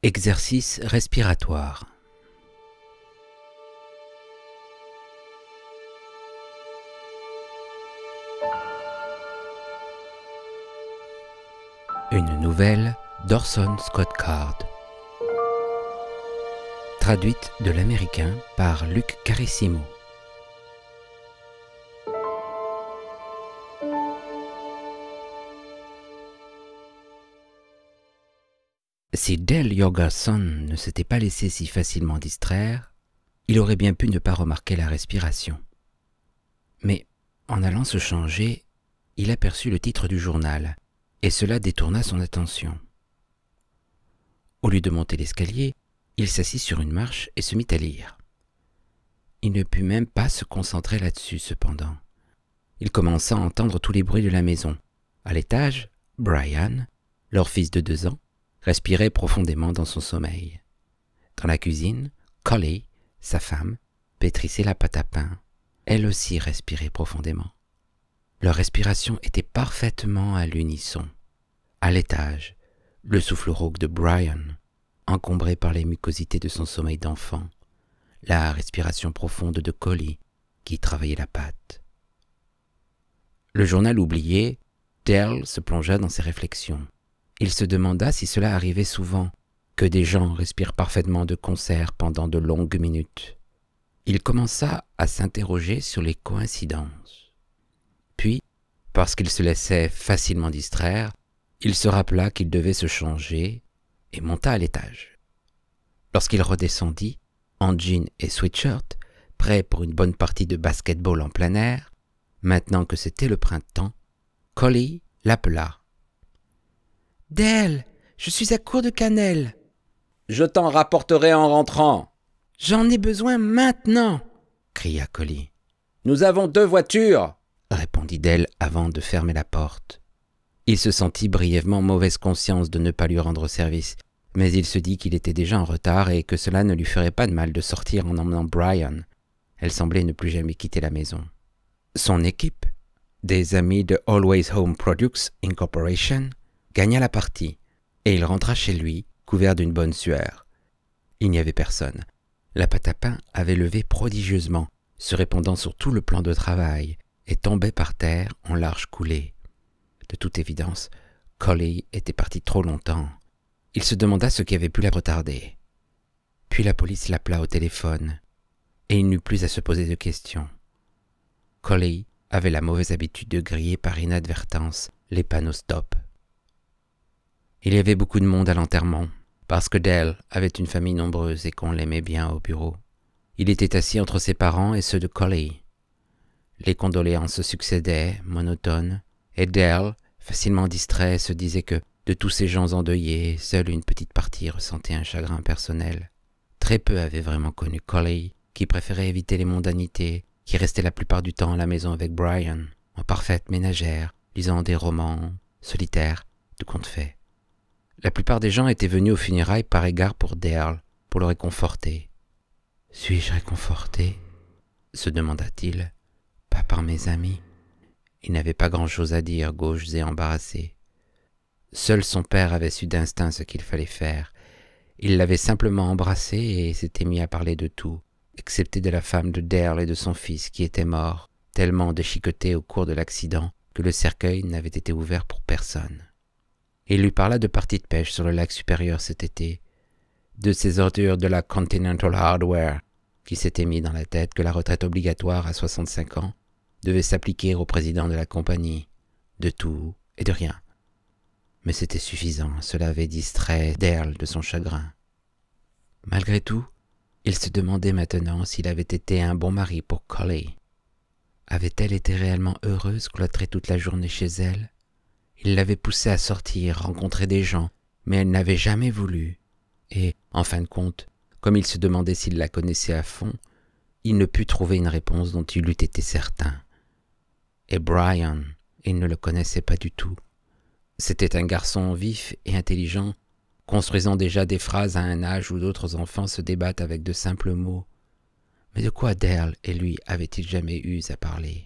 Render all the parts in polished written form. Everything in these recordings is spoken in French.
Exercice respiratoire. Une nouvelle d'Orson Scott Card. Traduite de l'américain par Luc Carissimo. Si Dale Jorgenson ne s'était pas laissé si facilement distraire, il aurait bien pu ne pas remarquer la respiration. Mais, en allant se changer, il aperçut le titre du journal, et cela détourna son attention. Au lieu de monter l'escalier, il s'assit sur une marche et se mit à lire. Il ne put même pas se concentrer là-dessus, cependant. Il commença à entendre tous les bruits de la maison. À l'étage, Brian, leur fils de 2 ans, respirait profondément dans son sommeil. Dans la cuisine, Collie, sa femme, pétrissait la pâte à pain. Elle aussi respirait profondément. Leur respiration était parfaitement à l'unisson. À l'étage, le souffle rauque de Brian, encombré par les mucosités de son sommeil d'enfant, la respiration profonde de Collie, qui travaillait la pâte. Le journal oublié, Dale se plongea dans ses réflexions. Il se demanda si cela arrivait souvent, que des gens respirent parfaitement de concert pendant de longues minutes. Il commença à s'interroger sur les coïncidences. Puis, parce qu'il se laissait facilement distraire, il se rappela qu'il devait se changer et monta à l'étage. Lorsqu'il redescendit, en jean et sweatshirt, prêt pour une bonne partie de basket-ball en plein air, maintenant que c'était le printemps, Collie l'appela. « Dale, je suis à court de cannelle. »« Je t'en rapporterai en rentrant. »« J'en ai besoin maintenant !» cria Collie. « Nous avons 2 voitures !» répondit Dale avant de fermer la porte. Il se sentit brièvement mauvaise conscience de ne pas lui rendre service, mais il se dit qu'il était déjà en retard et que cela ne lui ferait pas de mal de sortir en emmenant Brian. Elle semblait ne plus jamais quitter la maison. Son équipe, des amis de Always Home Products Incorporation, gagna la partie, et il rentra chez lui, couvert d'une bonne sueur. Il n'y avait personne. La pâte à pain avait levé prodigieusement, se répandant sur tout le plan de travail, et tombait par terre en larges coulées. De toute évidence, Collie était parti trop longtemps. Il se demanda ce qui avait pu la retarder. Puis la police l'appela au téléphone, et il n'eut plus à se poser de questions. Collie avait la mauvaise habitude de griller par inadvertance les panneaux stop. Il y avait beaucoup de monde à l'enterrement, parce que Dale avait une famille nombreuse et qu'on l'aimait bien au bureau. Il était assis entre ses parents et ceux de Collie. Les condoléances se succédaient, monotones, et Dale, facilement distrait, se disait que, de tous ces gens endeuillés, seule une petite partie ressentait un chagrin personnel. Très peu avaient vraiment connu Collie, qui préférait éviter les mondanités, qui restait la plupart du temps à la maison avec Brian, en parfaite ménagère, lisant des romans solitaires de contes faits. La plupart des gens étaient venus aux funérailles par égard pour Dale, pour le réconforter. « Suis-je réconforté ?» se demanda-t-il. « Pas par mes amis. » Il n'avait pas grand-chose à dire, gauche et embarrassé. Seul son père avait su d'instinct ce qu'il fallait faire. Il l'avait simplement embrassé et s'était mis à parler de tout, excepté de la femme de Dale et de son fils qui était mort, tellement déchiqueté au cours de l'accident que le cercueil n'avait été ouvert pour personne. Il lui parla de parties de pêche sur le lac supérieur cet été, de ces ordures de la Continental Hardware, qui s'était mis dans la tête que la retraite obligatoire à 65 ans devait s'appliquer au président de la compagnie, de tout et de rien. Mais c'était suffisant, cela avait distrait Dale de son chagrin. Malgré tout, il se demandait maintenant s'il avait été un bon mari pour Collie. Avait-elle été réellement heureuse cloîtrée toute la journée chez elle? Il l'avait poussée à sortir, rencontrer des gens, mais elle n'avait jamais voulu. Et, en fin de compte, comme il se demandait s'il la connaissait à fond, il ne put trouver une réponse dont il eût été certain. Et Brian, il ne le connaissait pas du tout. C'était un garçon vif et intelligent, construisant déjà des phrases à un âge où d'autres enfants se débattent avec de simples mots. Mais de quoi Dale et lui avaient-ils jamais eu à parler?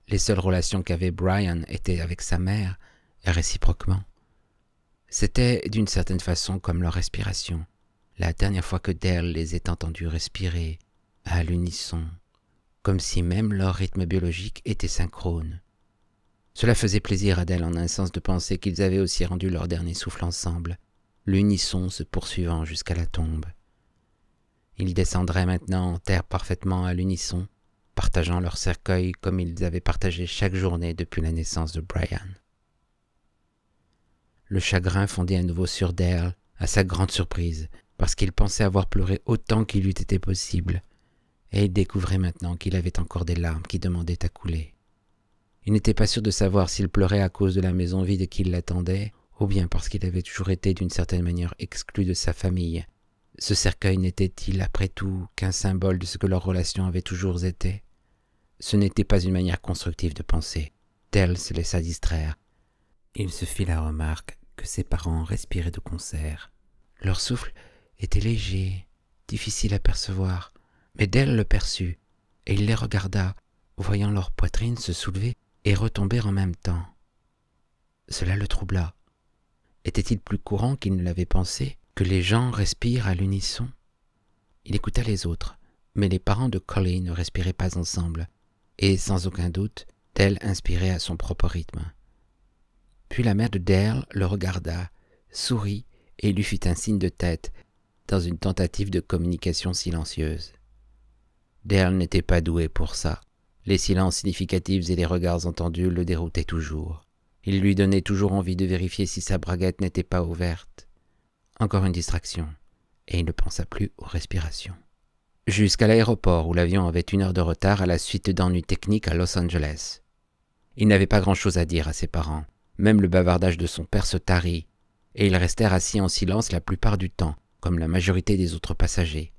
Les seules relations qu'avait Brian étaient avec sa mère, et réciproquement. C'était d'une certaine façon comme leur respiration, la dernière fois que Dale les ait entendus respirer à l'unisson, comme si même leur rythme biologique était synchrone. Cela faisait plaisir à Dale en un sens de penser qu'ils avaient aussi rendu leur dernier souffle ensemble, l'unisson se poursuivant jusqu'à la tombe. Ils descendraient maintenant en terre parfaitement à l'unisson, partageant leur cercueil comme ils avaient partagé chaque journée depuis la naissance de Brian. Le chagrin fondit à nouveau sur Dale, à sa grande surprise, parce qu'il pensait avoir pleuré autant qu'il eût été possible, et il découvrait maintenant qu'il avait encore des larmes qui demandaient à couler. Il n'était pas sûr de savoir s'il pleurait à cause de la maison vide qui l'attendait, ou bien parce qu'il avait toujours été d'une certaine manière exclu de sa famille. Ce cercueil n'était-il après tout qu'un symbole de ce que leur relation avait toujours été? Ce n'était pas une manière constructive de penser. Dale se laissa distraire. Il se fit la remarque que ses parents respiraient de concert. Leur souffle était léger, difficile à percevoir, mais Dale le perçut, et il les regarda, voyant leur poitrine se soulever et retomber en même temps. Cela le troubla. Était-il plus courant qu'il ne l'avait pensé que les gens respirent à l'unisson? Il écouta les autres, mais les parents de Colleen ne respiraient pas ensemble, et sans aucun doute, Dale inspirait à son propre rythme. Puis la mère de Dale le regarda, sourit et lui fit un signe de tête, dans une tentative de communication silencieuse. Dale n'était pas doué pour ça. Les silences significatifs et les regards entendus le déroutaient toujours. Il lui donnait toujours envie de vérifier si sa braguette n'était pas ouverte. Encore une distraction, et il ne pensa plus aux respirations. Jusqu'à l'aéroport où l'avion avait 1 heure de retard à la suite d'ennuis techniques à Los Angeles. Il n'avait pas grand-chose à dire à ses parents. Même le bavardage de son père se tarit, et ils restèrent assis en silence la plupart du temps, comme la majorité des autres passagers.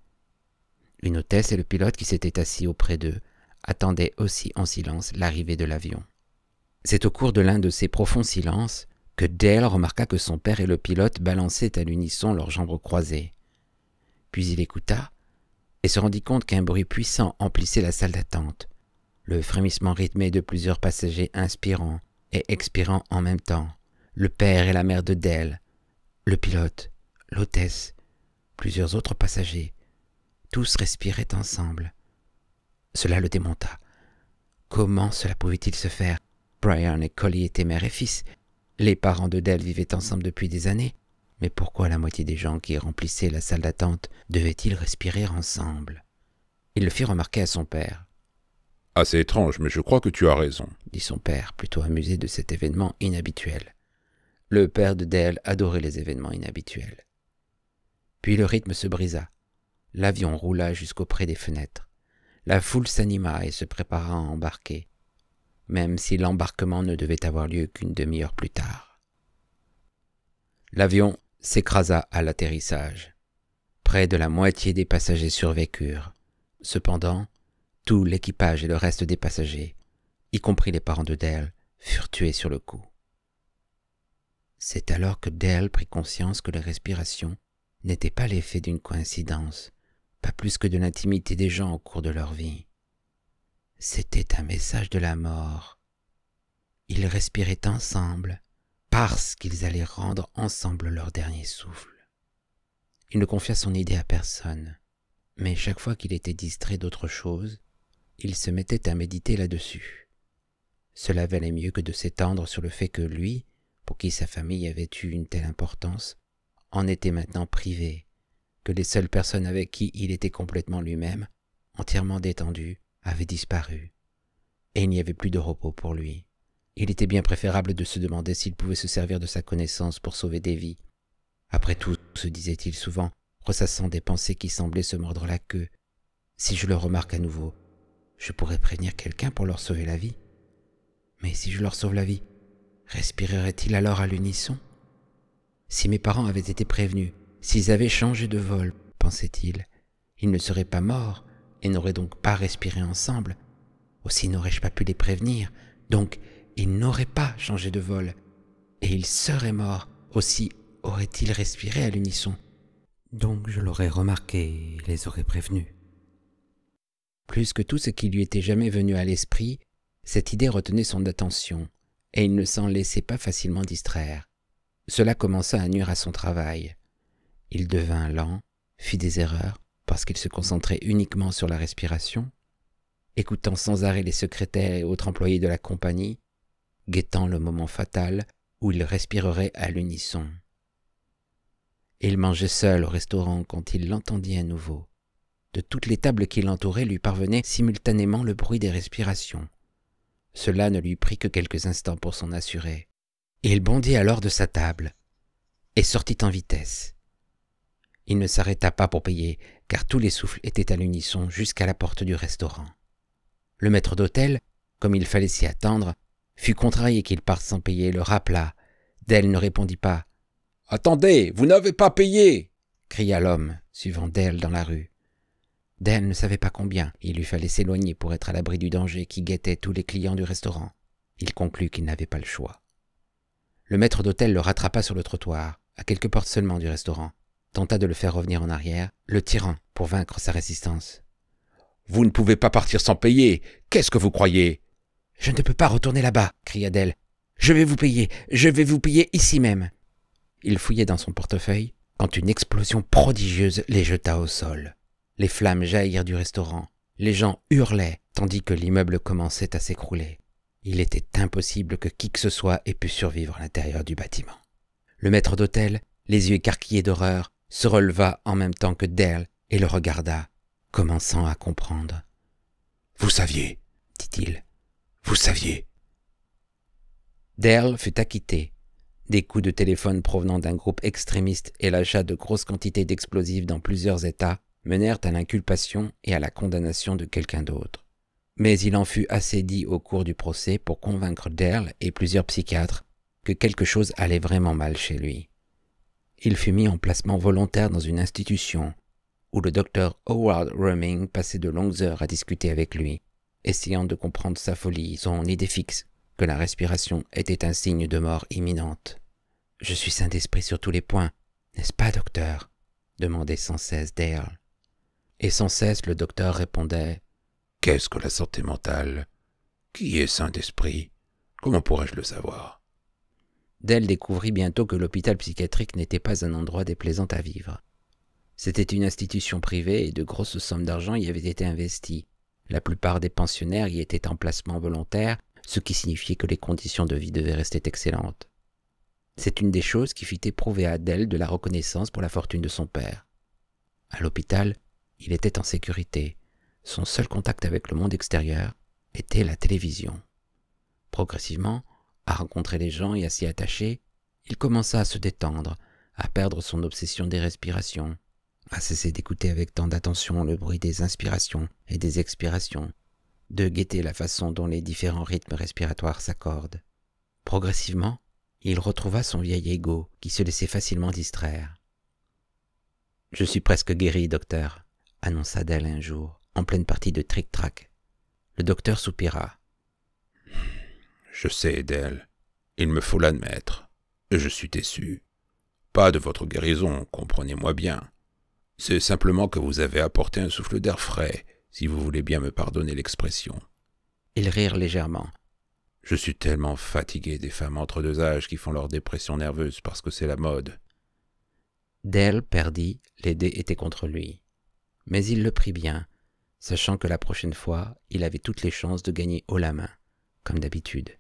Une hôtesse et le pilote qui s'étaient assis auprès d'eux attendaient aussi en silence l'arrivée de l'avion. C'est au cours de l'un de ces profonds silences que Dale remarqua que son père et le pilote balançaient à l'unisson leurs jambes croisées. Puis il écouta et se rendit compte qu'un bruit puissant emplissait la salle d'attente, le frémissement rythmé de plusieurs passagers inspirant et expirant en même temps, le père et la mère de Dale, le pilote, l'hôtesse, plusieurs autres passagers, tous respiraient ensemble. Cela le démonta. Comment cela pouvait-il se faire? Brian et Collie étaient mère et fils. Les parents de Dale vivaient ensemble depuis des années. Mais pourquoi la moitié des gens qui remplissaient la salle d'attente devaient-ils respirer ensemble? Il le fit remarquer à son père. « Assez étrange, mais je crois que tu as raison, » dit son père, plutôt amusé de cet événement inhabituel. Le père de Dale adorait les événements inhabituels. Puis le rythme se brisa. L'avion roula jusqu'auprès des fenêtres. La foule s'anima et se prépara à embarquer, même si l'embarquement ne devait avoir lieu qu'une demi-heure plus tard. L'avion s'écrasa à l'atterrissage. Près de la moitié des passagers survécurent. Cependant, tout l'équipage et le reste des passagers, y compris les parents de Dale, furent tués sur le coup. C'est alors que Dale prit conscience que les respirations n'étaient pas l'effet d'une coïncidence, pas plus que de l'intimité des gens au cours de leur vie. C'était un message de la mort. Ils respiraient ensemble parce qu'ils allaient rendre ensemble leur dernier souffle. Il ne confia son idée à personne, mais chaque fois qu'il était distrait d'autre chose, il se mettait à méditer là-dessus. Cela valait mieux que de s'étendre sur le fait que lui, pour qui sa famille avait eu une telle importance, en était maintenant privé, que les seules personnes avec qui il était complètement lui-même, entièrement détendu, avaient disparu, et il n'y avait plus de repos pour lui. Il était bien préférable de se demander s'il pouvait se servir de sa connaissance pour sauver des vies. Après tout, se disait-il souvent, ressassant des pensées qui semblaient se mordre la queue, si je le remarque à nouveau, je pourrais prévenir quelqu'un pour leur sauver la vie. Mais si je leur sauve la vie, respirerait-il alors à l'unisson? Si mes parents avaient été prévenus, s'ils avaient changé de vol, pensait-il, ils ne seraient pas morts et n'auraient donc pas respiré ensemble. Aussi n'aurais-je pas pu les prévenir, donc ils n'auraient pas changé de vol. Et ils seraient morts, aussi auraient-ils respiré à l'unisson. Donc je l'aurais remarqué et les aurais prévenus. Plus que tout ce qui lui était jamais venu à l'esprit, cette idée retenait son attention, et il ne s'en laissait pas facilement distraire. Cela commença à nuire à son travail. Il devint lent, fit des erreurs parce qu'il se concentrait uniquement sur la respiration, écoutant sans arrêt les secrétaires et autres employés de la compagnie, guettant le moment fatal où il respirerait à l'unisson. Il mangeait seul au restaurant quand il l'entendit à nouveau. De toutes les tables qui l'entouraient lui parvenait simultanément le bruit des respirations. Cela ne lui prit que quelques instants pour s'en assurer. Il bondit alors de sa table et sortit en vitesse. Il ne s'arrêta pas pour payer, car tous les souffles étaient à l'unisson jusqu'à la porte du restaurant. Le maître d'hôtel, comme il fallait s'y attendre, fut contrarié qu'il parte sans payer et le rappela. Dale ne répondit pas. « Attendez, vous n'avez pas payé !» cria l'homme, suivant Dale dans la rue. Dale ne savait pas combien il lui fallait s'éloigner pour être à l'abri du danger qui guettait tous les clients du restaurant. Il conclut qu'il n'avait pas le choix. Le maître d'hôtel le rattrapa sur le trottoir, à quelques portes seulement du restaurant, tenta de le faire revenir en arrière, le tirant pour vaincre sa résistance. « Vous ne pouvez pas partir sans payer. Qu'est-ce que vous croyez ?»« Je ne peux pas retourner là-bas, cria Dale. Je vais vous payer ici même. » Il fouillait dans son portefeuille quand une explosion prodigieuse les jeta au sol. Les flammes jaillirent du restaurant. Les gens hurlaient tandis que l'immeuble commençait à s'écrouler. Il était impossible que qui que ce soit ait pu survivre à l'intérieur du bâtiment. Le maître d'hôtel, les yeux écarquillés d'horreur, se releva en même temps que Dale et le regarda, commençant à comprendre. « Vous saviez, dit-il. Vous saviez. » Dale fut acquitté. Des coups de téléphone provenant d'un groupe extrémiste et l'achat de grosses quantités d'explosifs dans plusieurs États menèrent à l'inculpation et à la condamnation de quelqu'un d'autre. Mais il en fut assez dit au cours du procès pour convaincre Dale et plusieurs psychiatres que quelque chose allait vraiment mal chez lui. Il fut mis en placement volontaire dans une institution où le docteur Howard Rumming passait de longues heures à discuter avec lui, essayant de comprendre sa folie, son idée fixe que la respiration était un signe de mort imminente. « Je suis sain d'esprit sur tous les points, n'est-ce pas, docteur ?» demandait sans cesse Dale. Et sans cesse le docteur répondait « Qu'est-ce que la santé mentale? Qui est sain d'esprit? Comment pourrais-je le savoir ?» Dale découvrit bientôt que l'hôpital psychiatrique n'était pas un endroit déplaisant à vivre. C'était une institution privée et de grosses sommes d'argent y avaient été investies. La plupart des pensionnaires y étaient en placement volontaire, ce qui signifiait que les conditions de vie devaient rester excellentes. C'est une des choses qui fit éprouver à Dale de la reconnaissance pour la fortune de son père. À l'hôpital, il était en sécurité. Son seul contact avec le monde extérieur était la télévision. Progressivement, à rencontrer les gens et à s'y attacher, il commença à se détendre, à perdre son obsession des respirations, à cesser d'écouter avec tant d'attention le bruit des inspirations et des expirations, de guetter la façon dont les différents rythmes respiratoires s'accordent. Progressivement, il retrouva son vieil ego qui se laissait facilement distraire. « Je suis presque guéri, docteur », annonça Dale un jour, en pleine partie de tric-trac. Le docteur soupira. « Je sais, Dale, il me faut l'admettre. Je suis déçu. Pas de votre guérison, comprenez-moi bien. C'est simplement que vous avez apporté un souffle d'air frais, si vous voulez bien me pardonner l'expression. » Ils rirent légèrement. « Je suis tellement fatigué des femmes entre deux âges qui font leur dépression nerveuse parce que c'est la mode. » Dale perdit, les dés étaient contre lui. Mais il le prit bien, sachant que la prochaine fois, il avait toutes les chances de gagner haut la main, comme d'habitude.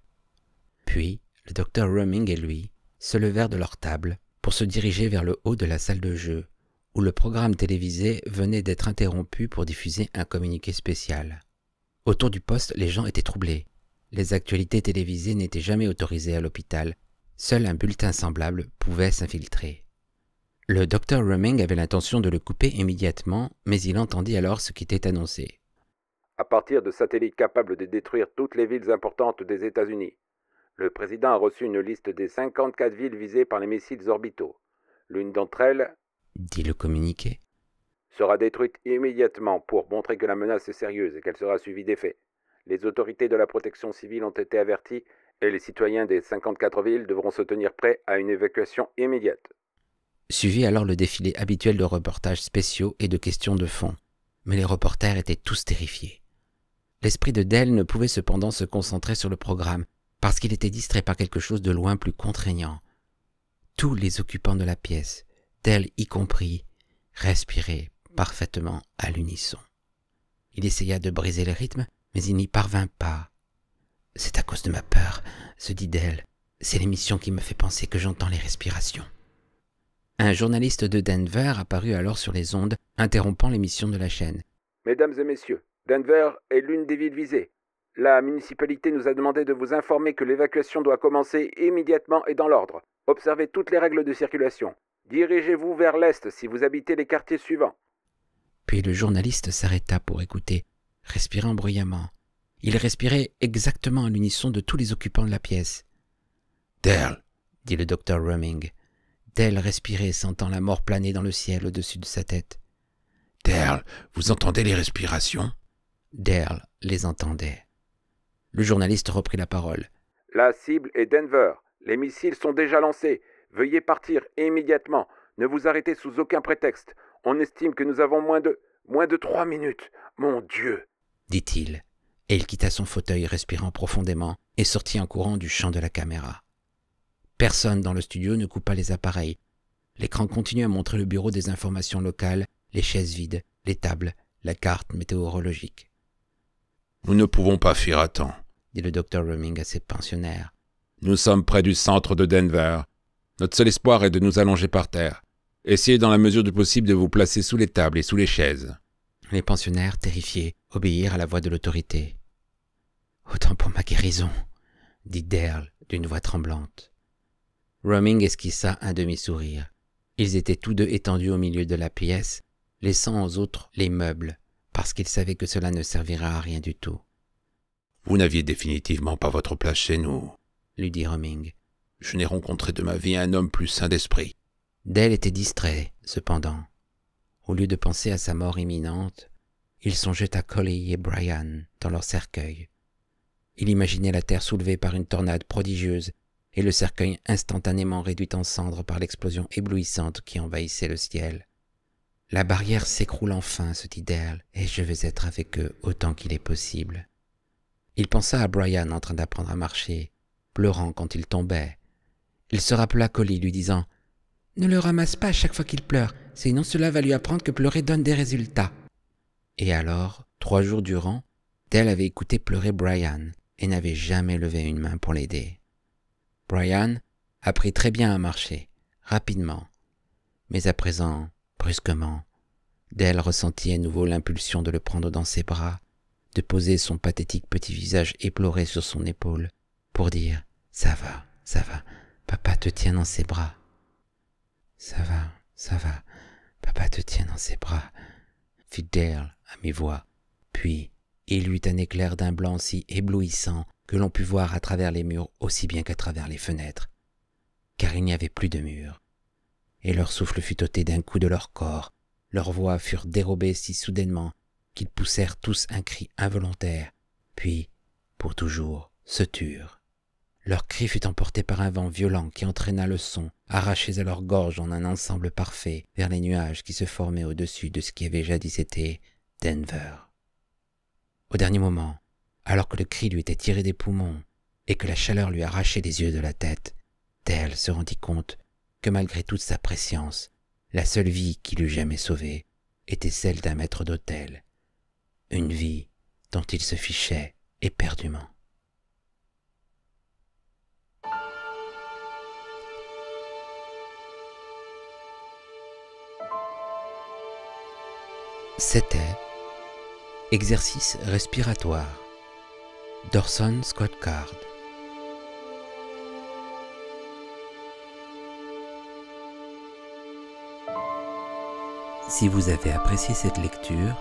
Puis, le docteur Rumming et lui se levèrent de leur table pour se diriger vers le haut de la salle de jeu, où le programme télévisé venait d'être interrompu pour diffuser un communiqué spécial. Autour du poste, les gens étaient troublés. Les actualités télévisées n'étaient jamais autorisées à l'hôpital. Seul un bulletin semblable pouvait s'infiltrer. Le docteur Rumming avait l'intention de le couper immédiatement, mais il entendit alors ce qui était annoncé. « À partir de satellites capables de détruire toutes les villes importantes des États-Unis, le président a reçu une liste des 54 villes visées par les missiles orbitaux. L'une d'entre elles, dit le communiqué, sera détruite immédiatement pour montrer que la menace est sérieuse et qu'elle sera suivie d'effets. Les autorités de la protection civile ont été averties et les citoyens des 54 villes devront se tenir prêts à une évacuation immédiate. » Suivit alors le défilé habituel de reportages spéciaux et de questions de fond. Mais les reporters étaient tous terrifiés. L'esprit de Dale ne pouvait cependant se concentrer sur le programme parce qu'il était distrait par quelque chose de loin plus contraignant. Tous les occupants de la pièce, Dell y compris, respiraient parfaitement à l'unisson. Il essaya de briser le rythme, mais il n'y parvint pas. « C'est à cause de ma peur, » se dit Dell. « C'est l'émission qui me fait penser que j'entends les respirations. » Un journaliste de Denver apparut alors sur les ondes, interrompant l'émission de la chaîne. « Mesdames et messieurs, Denver est l'une des villes visées. La municipalité nous a demandé de vous informer que l'évacuation doit commencer immédiatement et dans l'ordre. Observez toutes les règles de circulation. Dirigez-vous vers l'est si vous habitez les quartiers suivants. » Puis le journaliste s'arrêta pour écouter, respirant bruyamment. Il respirait exactement à l'unisson de tous les occupants de la pièce. « Dell !» dit le docteur Rumming. Dell respirait, sentant la mort planer dans le ciel au-dessus de sa tête. « Dell, vous entendez les respirations ?» Dell les entendait. Le journaliste reprit la parole. « La cible est Denver. Les missiles sont déjà lancés. Veuillez partir immédiatement. Ne vous arrêtez sous aucun prétexte. On estime que nous avons moins de 3 minutes. Mon Dieu !» dit-il, et il quitta son fauteuil respirant profondément et sortit en courant du champ de la caméra. Personne dans le studio ne coupa les appareils. L'écran continue à montrer le bureau des informations locales, les chaises vides, les tables, la carte météorologique. « Nous ne pouvons pas fuir à temps, » dit le docteur Rumming à ses pensionnaires. « Nous sommes près du centre de Denver. Notre seul espoir est de nous allonger par terre. Essayez dans la mesure du possible de vous placer sous les tables et sous les chaises. » Les pensionnaires, terrifiés, obéirent à la voix de l'autorité. « Autant pour ma guérison, » dit Dale d'une voix tremblante. Rumming esquissa un demi-sourire. Ils étaient tous deux étendus au milieu de la pièce, laissant aux autres les meubles, parce qu'ils savaient que cela ne servira à rien du tout. « Vous n'aviez définitivement pas votre place chez nous, » lui dit Rumming. « Je n'ai rencontré de ma vie un homme plus sain d'esprit. » Dale était distrait, cependant. Au lieu de penser à sa mort imminente, il songeait à Collie et Brian dans leur cercueil. Il imaginait la terre soulevée par une tornade prodigieuse et le cercueil instantanément réduit en cendres par l'explosion éblouissante qui envahissait le ciel. « La barrière s'écroule enfin, se dit Dale, et je vais être avec eux autant qu'il est possible. » Il pensa à Brian en train d'apprendre à marcher, pleurant quand il tombait. Il se rappela Collie lui disant « Ne le ramasse pas à chaque fois qu'il pleure, sinon cela va lui apprendre que pleurer donne des résultats. » Et alors, 3 jours durant, Dale avait écouté pleurer Brian et n'avait jamais levé une main pour l'aider. Brian apprit très bien à marcher, rapidement. Mais à présent, brusquement, Dale ressentit à nouveau l'impulsion de le prendre dans ses bras, de poser son pathétique petit visage éploré sur son épaule, pour dire « Ça va, papa te tient dans ses bras. »« Ça va, papa te tient dans ses bras. » fit Dale à mi-voix. Puis, il eut un éclair d'un blanc si éblouissant que l'on put voir à travers les murs aussi bien qu'à travers les fenêtres, car il n'y avait plus de murs. Et leur souffle fut ôté d'un coup de leur corps, leurs voix furent dérobées si soudainement qu'ils poussèrent tous un cri involontaire, puis, pour toujours, se turent. Leur cri fut emporté par un vent violent qui entraîna le son, arrachés à leur gorge en un ensemble parfait, vers les nuages qui se formaient au-dessus de ce qui avait jadis été Denver. Au dernier moment, alors que le cri lui était tiré des poumons et que la chaleur lui arrachait les yeux de la tête, Dale se rendit compte que malgré toute sa prescience, la seule vie qu'il eût jamais sauvée était celle d'un maître d'hôtel, une vie dont il se fichait éperdument. C'était Exercice respiratoire d'Orson Scott Card. Si vous avez apprécié cette lecture,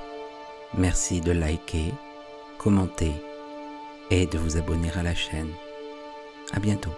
merci de liker, commenter et de vous abonner à la chaîne. À bientôt.